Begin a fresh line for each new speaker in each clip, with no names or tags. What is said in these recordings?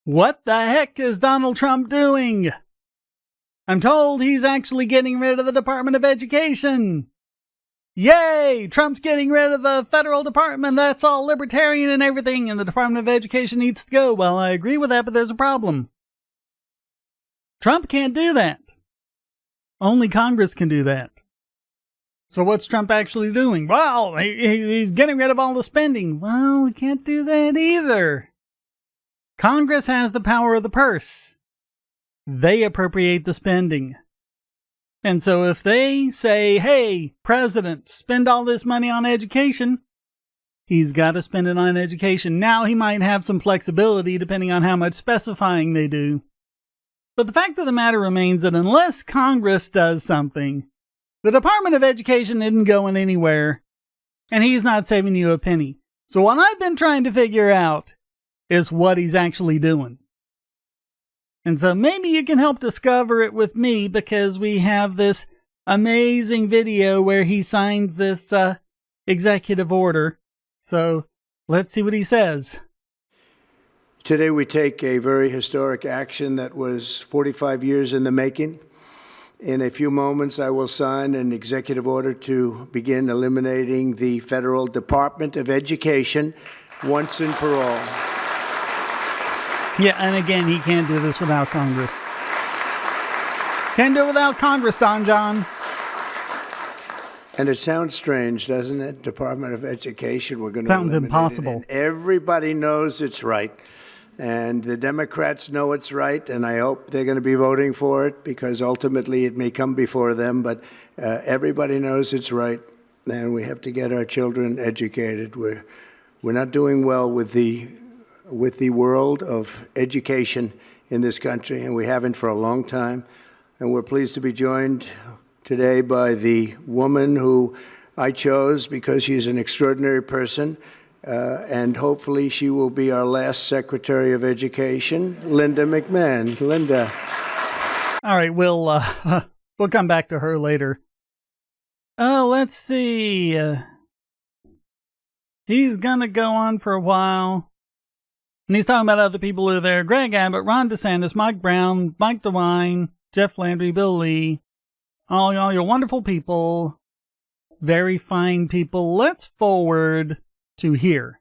What the heck is Donald Trump doing? I'm told he's actually getting rid of the Department of Education. Yay! Trump's getting rid of the federal department. That's all libertarian and everything, and the Department of Education needs to go. Well, I agree with that, but there's a problem. Trump can't do that. Only Congress can do that. So what's Trump actually doing? Well, he's getting rid of all the spending. Well, he can't do that either. Congress has the power of the purse. They appropriate the spending. And so if they say, hey, President, spend all this money on education, he's got to spend it on education. Now he might have some flexibility depending on how much specifying they do. But the fact of the matter remains that unless Congress does something, the Department of Education isn't going anywhere, and he's not saving you a penny. So what I've been trying to figure out is what he's actually doing. And so maybe you can help discover it with me, because we have this amazing video where he signs this executive order. So let's see what he says.
Today we take a very historic action that was 45 years in the making. In a few moments, I will sign an executive order to begin eliminating the Federal Department of Education once and for all.
Yeah, and again, he can't do this without Congress. Can't do it without Congress, Don John.
And it sounds strange, doesn't it? Department of Education, we're going to
sounds
eliminate
impossible.
It. Everybody knows it's right. And the Democrats know it's right, and I hope they're going to be voting for it, because ultimately it may come before them. But everybody knows it's right, and we have to get our children educated. We're not doing well with the world of education in this country, and we haven't for a long time. And we're pleased to be joined today by the woman who I chose because she's an extraordinary person, and hopefully she will be our last Secretary of Education, Linda McMahon. Linda.
All right, we'll come back to her later. Oh, let's see. He's gonna go on for a while. And he's talking about other people who are there. Greg Abbott, Ron DeSantis, Mike Brown, Mike DeWine, Jeff Landry, Bill Lee. All y'all, you're wonderful people. Very fine people. Let's forward to here.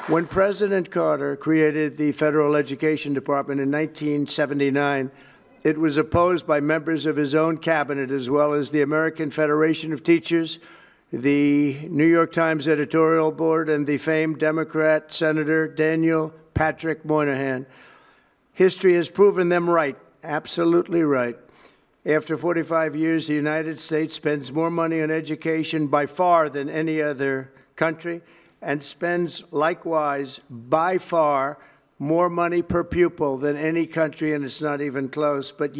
When President Carter created the Federal Education Department in 1979, it was opposed by members of his own cabinet, as well as the American Federation of Teachers, the New York Times editorial board, and the famed Democrat Senator Daniel Patrick Moynihan. History has proven them right, absolutely right. After 45 years, the United States spends more money on education by far than any other country, and spends likewise by far more money per pupil than any country, and it's not even close. But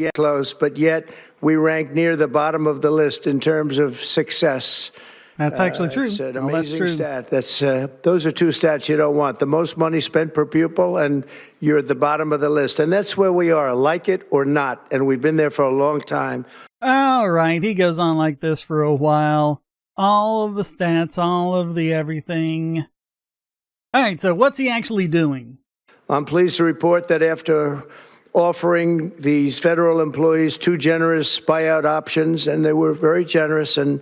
yet we rank near the bottom of the list in terms of success.
That's actually true.
It's an
Well,
amazing
that's true.
stat. Those are two stats you don't want. The most money spent per pupil, and you're at the bottom of the list. And that's where we are, like it or not. And we've been there for a long time.
All right, he goes on like this for a while. All of the stats, all of the everything. All right, so what's he actually doing?
I'm pleased to report that after offering these federal employees 2 generous buyout options, and they were very generous, and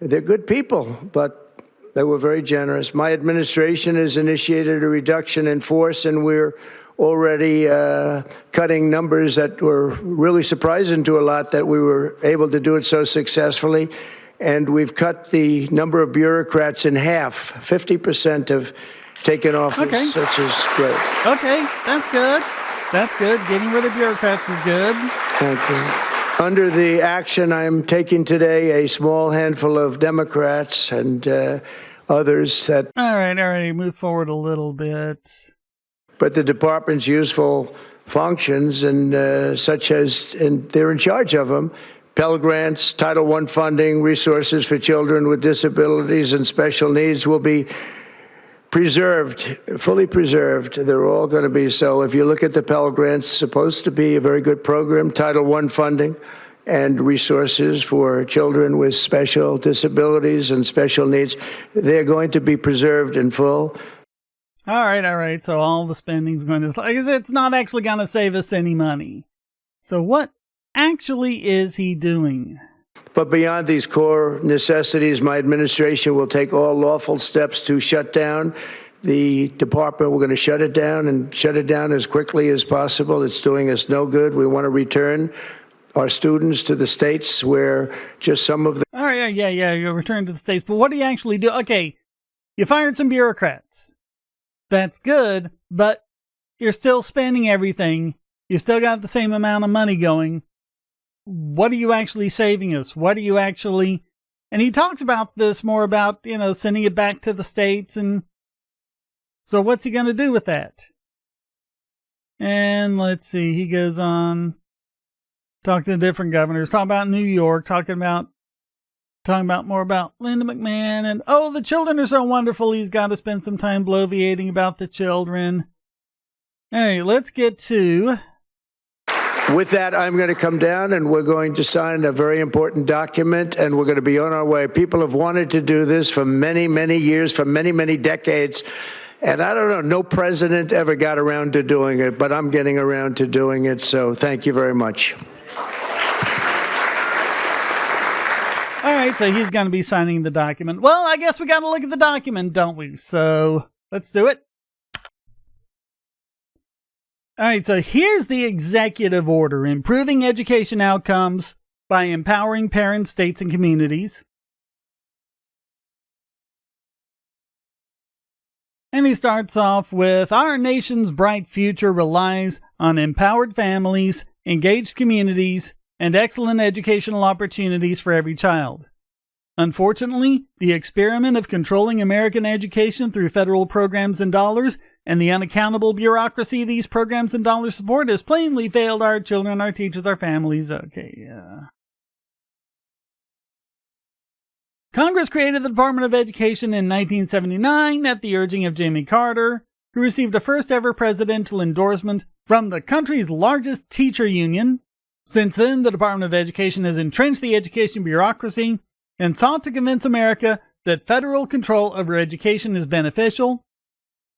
they're good people, but they were very generous. My administration has initiated a reduction in force, and we're already cutting numbers that were really surprising to a lot, that we were able to do it so successfully. And we've cut the number of bureaucrats in half. 50% have taken office,
Okay.
which is great.
Okay, that's good. That's good. Getting rid of bureaucrats is good.
Thank you. Under the action I'm taking today, a small handful of Democrats and others that...
All right, move forward a little bit.
But the department's useful functions, and such as, and they're in charge of them, Pell Grants, Title I funding, resources for children with disabilities and special needs will be preserved, fully preserved. They're all going to be so. If you look at the Pell Grants, supposed to be a very good program, Title I funding and resources for children with special disabilities and special needs, they're going to be preserved in full.
All right. So all the spending's going to, like I said, it's not actually going to save us any money. So what actually is he doing?
But beyond these core necessities, my administration will take all lawful steps to shut down the department. We're going to shut it down and shut it down as quickly as possible. It's doing us no good. We want to return our students to the states where just some of the...
All right, yeah, you return to the states. But what do you actually do? Okay, you fired some bureaucrats. That's good, but you're still spending everything. You still got the same amount of money going. What are you actually saving us? What are you actually... And he talks about this more about, sending it back to the states. And so what's he going to do with that? And let's see, he goes on, talking to different governors, talking about New York, talking about more about Linda McMahon. And, oh, the children are so wonderful. He's got to spend some time bloviating about the children. Hey, let's get to...
With that, I'm going to come down and we're going to sign a very important document and we're going to be on our way. People have wanted to do this for many, many years, for many, many decades. And I don't know, no president ever got around to doing it, but I'm getting around to doing it. So thank you very much.
All right, so he's going to be signing the document. Well, I guess we got to look at the document, don't we? So let's do it. All right, so here's the executive order, improving education outcomes by empowering parents, states, and communities. And he starts off with, our nation's bright future relies on empowered families, engaged communities, and excellent educational opportunities for every child. Unfortunately, the experiment of controlling American education through federal programs and dollars and the unaccountable bureaucracy these programs and dollars support has plainly failed our children, our teachers, our families. Okay, Congress created the Department of Education in 1979 at the urging of Jimmy Carter, who received a first ever presidential endorsement from the country's largest teacher union. Since then, the Department of Education has entrenched the education bureaucracy and sought to convince America that federal control over education is beneficial.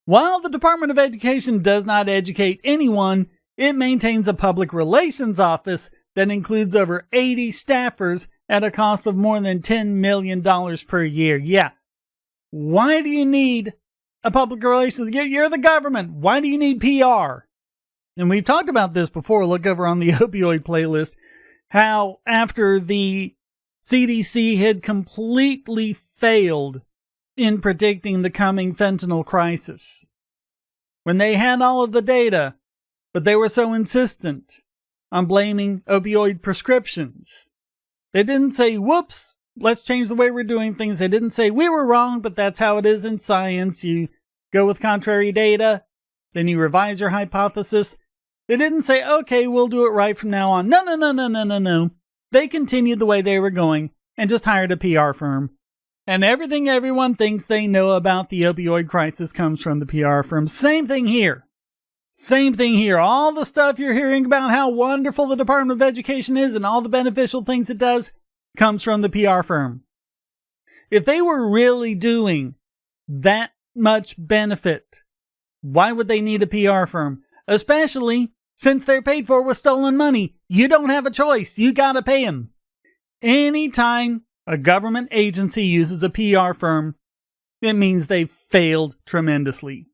While the Department of Education does not educate anyone, it maintains a public relations office that includes over 80 staffers at a cost of more than $10 million per year. Yeah. Why do you need a public relations? You're the government. Why do you need PR? And we've talked about this before. Look over on the opioid playlist. How after the CDC had completely failed in predicting the coming fentanyl crisis, when they had all of the data, but they were so insistent on blaming opioid prescriptions. They didn't say, whoops, let's change the way we're doing things. They didn't say, we were wrong, but that's how it is in science. You go with contrary data, then you revise your hypothesis. They didn't say, okay, we'll do it right from now on. No. They continued the way they were going and just hired a PR firm. And everything everyone thinks they know about the opioid crisis comes from the PR firm. Same thing here. All the stuff you're hearing about how wonderful the Department of Education is and all the beneficial things it does comes from the PR firm. If they were really doing that much benefit, why would they need a PR firm? Especially since they're paid for with stolen money. You don't have a choice. You gotta pay them. Anytime a government agency uses a PR firm, it means they've failed tremendously.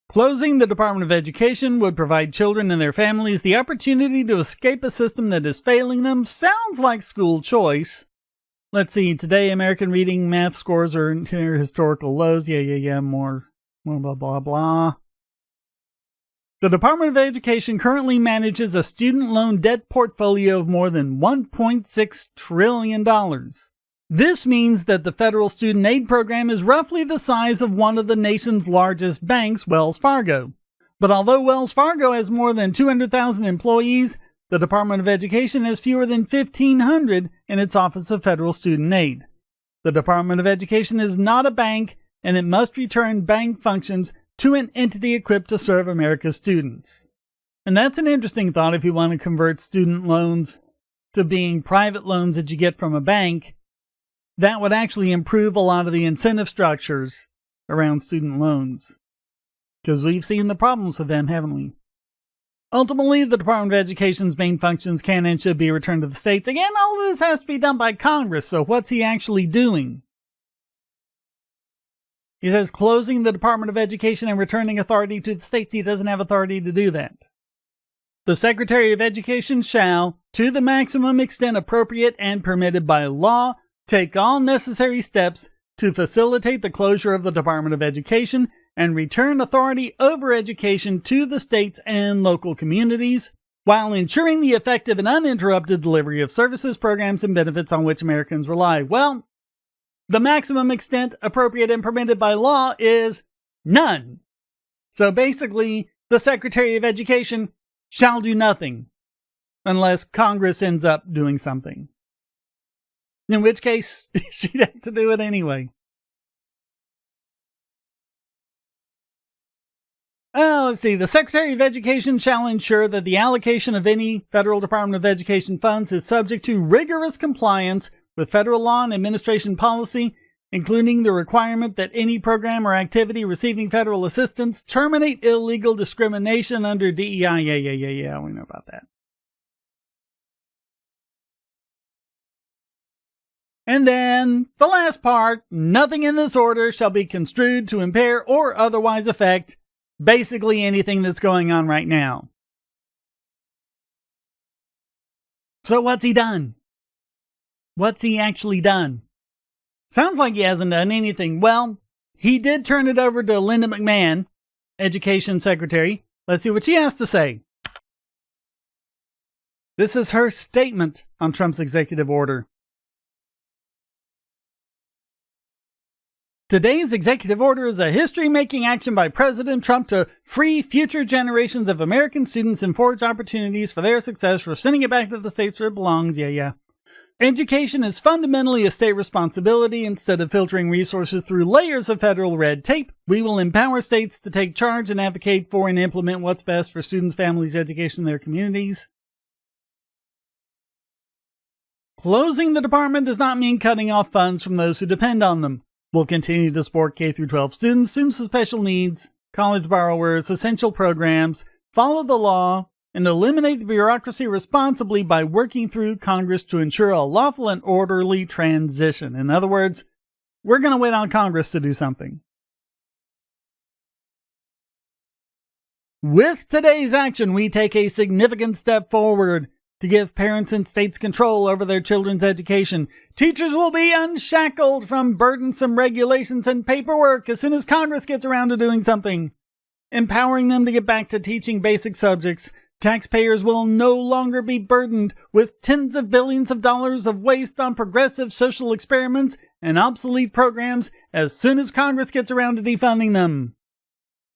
Closing the Department of Education would provide children and their families the opportunity to escape a system that is failing them. Sounds like school choice. Let's see, today American reading math scores are near historical lows. More blah, blah, blah. The Department of Education currently manages a student loan debt portfolio of more than $1.6 trillion. This means that the federal student aid program is roughly the size of one of the nation's largest banks, Wells Fargo. But although Wells Fargo has more than 200,000 employees, the Department of Education has fewer than 1,500 in its Office of Federal Student Aid. The Department of Education is not a bank, and it must return bank functions to an entity equipped to serve America's students. And that's an interesting thought if you want to convert student loans to being private loans that you get from a bank. that would actually improve a lot of the incentive structures around student loans. Because we've seen the problems with them, haven't we? Ultimately, the Department of Education's main functions can and should be returned to the states. Again, all of this has to be done by Congress, so what's he actually doing? He says closing the Department of Education and returning authority to the states. He doesn't have authority to do that. The Secretary of Education shall, to the maximum extent appropriate and permitted by law, take all necessary steps to facilitate the closure of the Department of Education and return authority over education to the states and local communities, while ensuring the effective and uninterrupted delivery of services, programs, and benefits on which Americans rely. Well, the maximum extent appropriate and permitted by law is none. So basically, the Secretary of Education shall do nothing unless Congress ends up doing something. In which case, she'd have to do it anyway. Let's see. The Secretary of Education shall ensure that the allocation of any federal Department of Education funds is subject to rigorous compliance with federal law and administration policy, including the requirement that any program or activity receiving federal assistance terminate illegal discrimination under DEI. Yeah, we know about that. And then, the last part, nothing in this order shall be construed to impair or otherwise affect basically anything that's going on right now. So what's he done? What's he actually done? Sounds like he hasn't done anything. Well, he did turn it over to Linda McMahon, Education Secretary. Let's see what she has to say. This is her statement on Trump's executive order. Today's executive order is a history-making action by President Trump to free future generations of American students and forge opportunities for their success. We're sending it back to the states where it belongs. Yeah. Education is fundamentally a state responsibility. Instead of filtering resources through layers of federal red tape, we will empower states to take charge and advocate for and implement what's best for students, families, education, and their communities. Closing the department does not mean cutting off funds from those who depend on them. We'll continue to support K-12 students, students with special needs, college borrowers, essential programs, follow the law, and eliminate the bureaucracy responsibly by working through Congress to ensure a lawful and orderly transition. In other words, we're going to wait on Congress to do something. With today's action, we take a significant step forward to give parents and states control over their children's education. Teachers will be unshackled from burdensome regulations and paperwork as soon as Congress gets around to doing something. Empowering them to get back to teaching basic subjects, taxpayers will no longer be burdened with tens of billions of dollars of waste on progressive social experiments and obsolete programs as soon as Congress gets around to defunding them.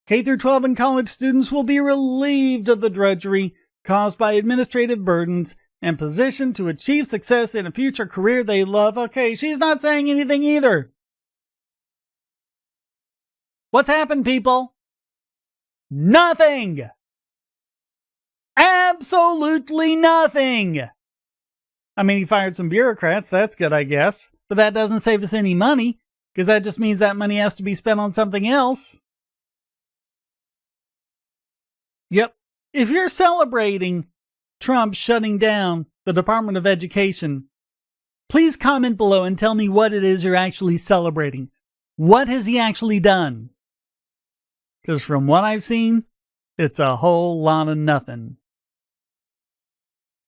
K-12 and college students will be relieved of the drudgery caused by administrative burdens and positioned to achieve success in a future career they love. Okay, she's not saying anything either. What's happened, people? Nothing! Absolutely nothing! I mean, he fired some bureaucrats. That's good, I guess. But that doesn't save us any money, because that just means that money has to be spent on something else. Yep. If you're celebrating Trump shutting down the Department of Education, please comment below and tell me what it is you're actually celebrating. What has he actually done? Because from what I've seen, it's a whole lot of nothing.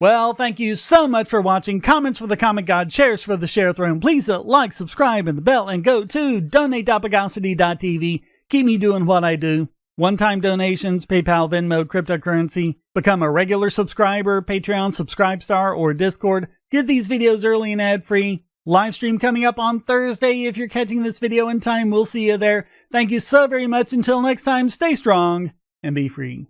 Well, thank you so much for watching. Comments for the Comic God, shares for the Share Throne. Please like, subscribe, and the bell, and go to donate.pagosity.tv. Keep me doing what I do. One-time donations, PayPal, Venmo, cryptocurrency. Become a regular subscriber, Patreon, Subscribestar, or Discord. Get these videos early and ad-free. Live stream coming up on Thursday. If you're catching this video in time, we'll see you there. Thank you so very much. Until next time, stay strong and be free.